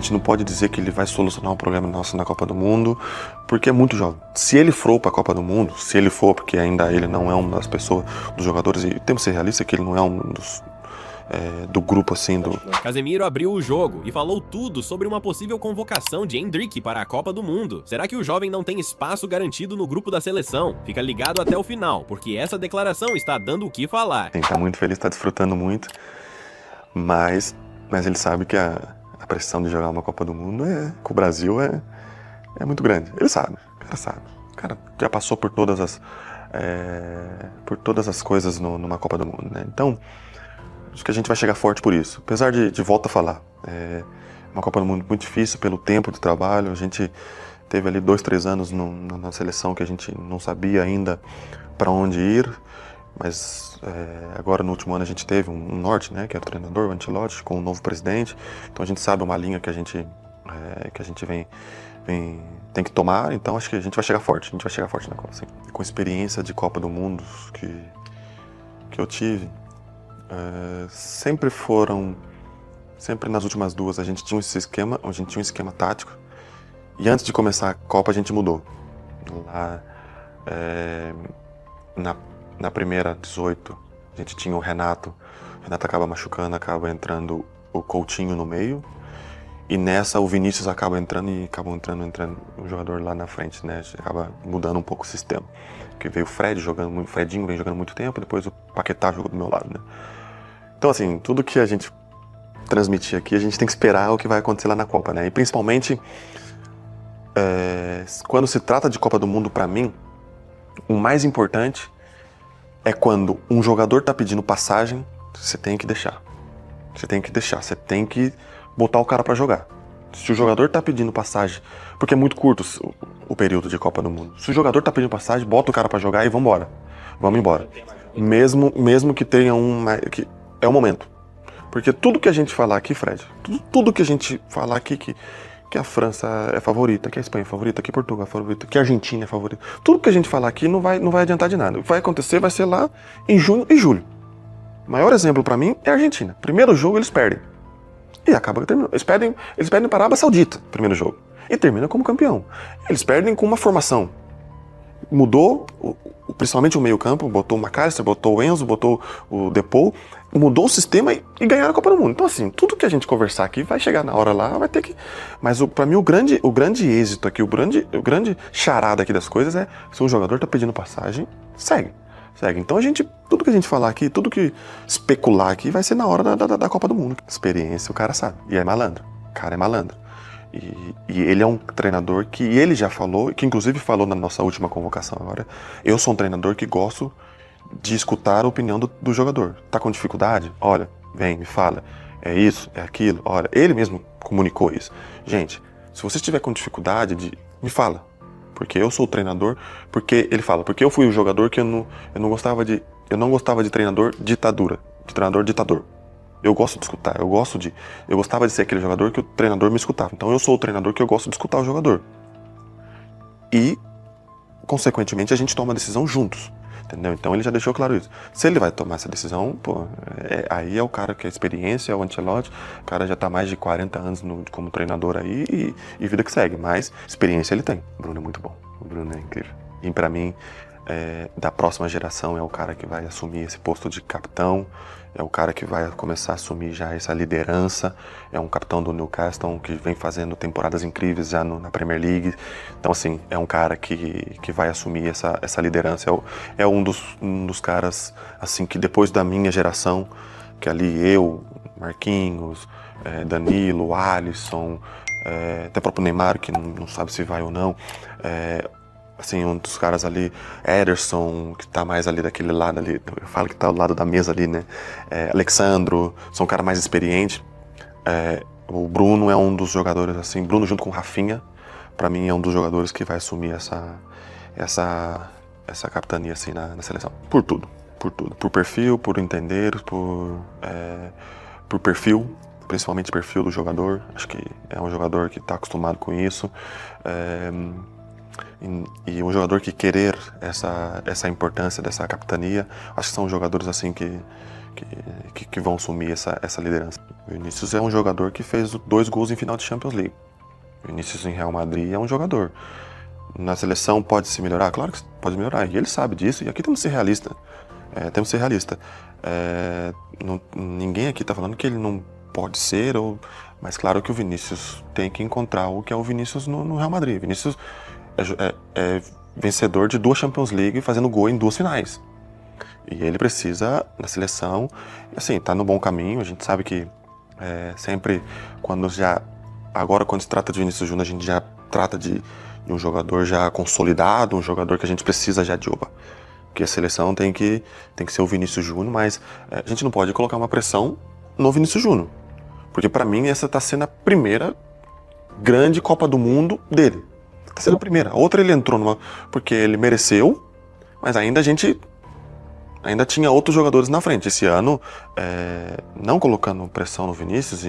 gente não pode dizer que ele vai solucionar um problema nosso na Copa do Mundo, porque é muito jovem. Se ele for para a Copa do Mundo, se ele for, porque ainda ele não é uma das pessoas, dos jogadores, e temos que ser realistas que ele não é um dos do grupo assim do... Casemiro abriu o jogo e falou tudo sobre uma possível convocação de Endrick para a Copa do Mundo. Será que o jovem não tem espaço garantido no grupo da seleção? Fica ligado até o final, porque essa declaração está dando o que falar. Ele tá muito feliz, tá desfrutando muito, mas ele sabe que a pressão de jogar uma Copa do Mundo com o Brasil é muito grande. Ele sabe, o cara sabe. O cara já passou por todas as coisas numa Copa do Mundo, né? Então, acho que a gente vai chegar forte por isso. Apesar de volta a falar, uma Copa do Mundo muito difícil pelo tempo de trabalho. A gente teve ali 2-3 anos na seleção que a gente não sabia ainda para onde ir, mas agora no último ano a gente teve um norte, né, que é o treinador, o Ancelotti, com um novo presidente. Então a gente sabe uma linha que a gente tem que tomar. Então acho que a gente vai chegar forte. Na Copa, assim. Com a experiência de Copa do Mundo que eu tive, sempre nas últimas duas a gente tinha um esquema tático, e antes de começar a Copa a gente mudou. Lá na primeira 18 a gente tinha o Renato acaba machucando, acaba entrando o Coutinho no meio, e nessa o Vinícius acaba entrando o jogador lá na frente, né? Acaba mudando um pouco o sistema, porque veio o Fredinho vem jogando muito tempo, depois o Paquetá jogou do meu lado, né? Então, assim, tudo que a gente transmitir aqui, a gente tem que esperar o que vai acontecer lá na Copa, né? E principalmente, quando se trata de Copa do Mundo, pra mim, o mais importante é quando um jogador tá pedindo passagem, você tem que deixar. Você tem que botar o cara pra jogar. Se o jogador tá pedindo passagem, porque é muito curto o período de Copa do Mundo. Se o jogador tá pedindo passagem, bota o cara pra jogar e vamos embora. Mesmo que tenha que é o momento. Porque tudo que a gente falar aqui, Fred, tudo que a gente falar aqui que a França é favorita, que a Espanha é favorita, que Portugal é favorita, que a Argentina é favorita, tudo que a gente falar aqui não vai adiantar de nada. O que vai acontecer vai ser lá em junho e julho. O maior exemplo pra mim é a Argentina. Primeiro jogo eles perdem. E acaba terminando. Eles perdem para a Arábia Saudita, primeiro jogo. E termina como campeão. Eles perdem com uma formação. Mudou, principalmente o meio-campo, botou o McAllister, botou o Enzo, botou o Depou, mudou o sistema e ganharam a Copa do Mundo. Então, assim, tudo que a gente conversar aqui vai chegar na hora lá, vai ter que... Mas, pra mim, o grande êxito aqui, o grande charada aqui das coisas é se um jogador tá pedindo passagem, segue. Então, tudo que a gente falar aqui, tudo que especular aqui vai ser na hora da Copa do Mundo. Experiência, o cara sabe. E é malandro. O cara é malandro. E ele é um treinador que ele já falou, que inclusive falou na nossa última convocação agora. Eu sou um treinador que gosto de escutar a opinião do jogador. Tá com dificuldade? Olha, vem, me fala. É isso, é aquilo. Olha, ele mesmo comunicou isso. Gente, se você estiver com dificuldade, me fala. Porque eu sou o treinador, porque ele fala, porque eu fui o jogador que eu não gostava de treinador ditador. Eu gosto de escutar, eu gostava de ser aquele jogador que o treinador me escutava. Então eu sou o treinador que eu gosto de escutar o jogador. E, consequentemente, a gente toma a decisão juntos, entendeu? Então ele já deixou claro isso. Se ele vai tomar essa decisão, aí é o cara que é experiência, é o Ancelotti, o cara já tá mais de 40 anos como treinador aí e vida que segue. Mas experiência ele tem. O Bruno é muito bom, o Bruno é incrível. E pra mim, da próxima geração é o cara que vai assumir esse posto de capitão, é o cara que vai começar a assumir já essa liderança, é um capitão do Newcastle que vem fazendo temporadas incríveis já na Premier League. Então, assim, é um cara que vai assumir essa liderança. É um dos caras, assim, que depois da minha geração, que ali eu, Marquinhos, Danilo, Alisson, até o próprio Neymar, que não sabe se vai ou não, assim, um dos caras ali, Ederson, que tá mais ali daquele lado ali, eu falo que tá ao lado da mesa ali, né? Alexandro, são um cara mais experiente. O Bruno é um dos jogadores, assim, Bruno junto com o Rafinha, pra mim é um dos jogadores que vai assumir essa capitania, assim, na seleção. Por tudo. Por perfil, por entender, por perfil, principalmente perfil do jogador. Acho que é um jogador que tá acostumado com isso. e um jogador que querer essa importância dessa capitania, acho que são jogadores assim que vão assumir essa liderança. O Vinícius é um jogador que fez 2 gols em final de Champions League. O Vinícius em Real Madrid é um jogador. Na seleção pode se melhorar? Claro que pode melhorar, e ele sabe disso, e aqui temos que ser realista. Ninguém aqui está falando que ele não pode ser, mas claro que o Vinícius tem que encontrar o que é o Vinícius no Real Madrid. O Vinícius é vencedor de 2 Champions League fazendo gol em 2 finais. E ele precisa, na seleção, assim, tá no bom caminho. A gente sabe que sempre, agora quando se trata de Vinícius Júnior, a gente já trata de um jogador já consolidado, um jogador que a gente precisa já de porque a seleção tem que ser o Vinícius Júnior, mas a gente não pode colocar uma pressão no Vinícius Júnior, porque para mim essa tá sendo a primeira grande Copa do Mundo dele. Tá sendo a primeira. A outra ele entrou porque ele mereceu, mas ainda tinha outros jogadores na frente. Esse ano, não colocando pressão no Vinícius,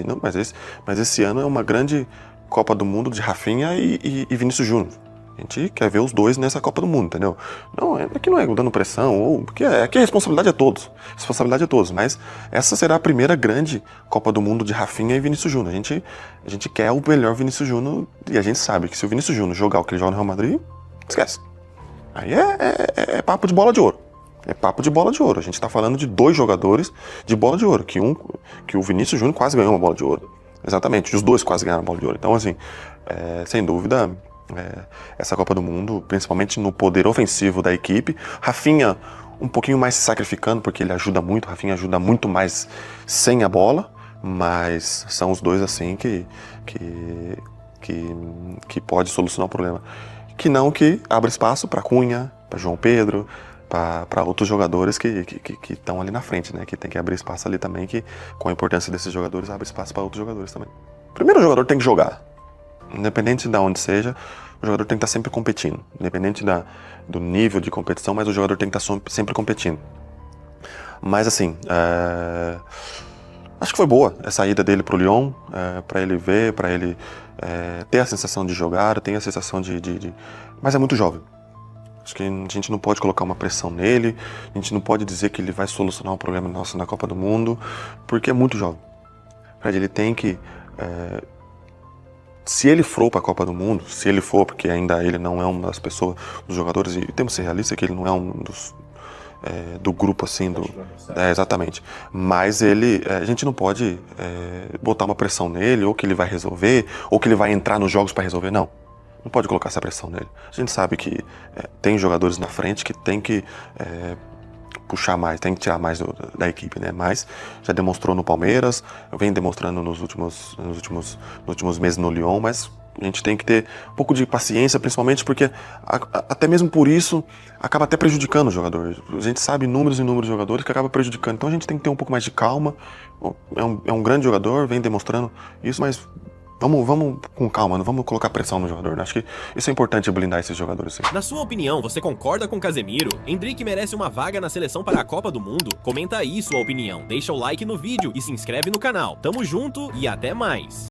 mas esse ano é uma grande Copa do Mundo de Rafinha e Vinícius Júnior. A gente quer ver os dois nessa Copa do Mundo, entendeu? Não, aqui não é dando pressão, porque aqui a responsabilidade é todos. Mas essa será a primeira grande Copa do Mundo de Rafinha e Vinícius Júnior. A gente quer o melhor Vinícius Júnior, e a gente sabe que se o Vinícius Júnior jogar o que ele joga no Real Madrid, esquece. Aí é papo de bola de ouro. É papo de bola de ouro. A gente está falando de 2 jogadores de bola de ouro, que o Vinícius Júnior quase ganhou uma bola de ouro. Exatamente, os 2 quase ganharam a bola de ouro. Então, assim, sem dúvida, essa Copa do Mundo, principalmente no poder ofensivo da equipe, Rafinha um pouquinho mais se sacrificando, porque ele ajuda muito, Rafinha ajuda muito mais sem a bola, mas são os 2 assim que pode solucionar o problema. Que abre espaço para Cunha, para João Pedro, para outros jogadores que estão ali na frente, né? Que tem que abrir espaço ali também, que com a importância desses jogadores, abre espaço para outros jogadores também. Primeiro, o jogador tem que jogar. Independente de onde seja, o jogador tem que estar sempre competindo. Independente do nível de competição, mas o jogador tem que estar sempre competindo. Mas assim, acho que foi boa essa ida dele pro Lyon, para ele ver, para ele ter a sensação de jogar, ter a sensação Mas é muito jovem. Acho que a gente não pode colocar uma pressão nele, a gente não pode dizer que ele vai solucionar um problema nosso na Copa do Mundo, porque é muito jovem. Ele tem que... se ele for para a Copa do Mundo, porque ainda ele não é uma das pessoas, dos jogadores, e temos que ser realistas que ele não é um dos... do grupo assim, exatamente. Mas a gente não pode botar uma pressão nele, ou que ele vai resolver, ou que ele vai entrar nos jogos para resolver, não. Não pode colocar essa pressão nele. A gente sabe que tem jogadores na frente que tem que puxar mais, tem que tirar mais da equipe, né? Mas já demonstrou no Palmeiras, vem demonstrando nos últimos meses no Lyon, mas a gente tem que ter um pouco de paciência, principalmente porque até mesmo por isso acaba até prejudicando o jogador. A gente sabe números e números de jogadores que acaba prejudicando. Então a gente tem que ter um pouco mais de calma. É um grande jogador, vem demonstrando isso, mas vamos com calma, não vamos colocar pressão no jogador. Acho que isso é importante, blindar esses jogadores. Sim. Na sua opinião, você concorda com Casemiro? Endrick merece uma vaga na seleção para a Copa do Mundo? Comenta aí sua opinião, deixa o like no vídeo e se inscreve no canal. Tamo junto e até mais!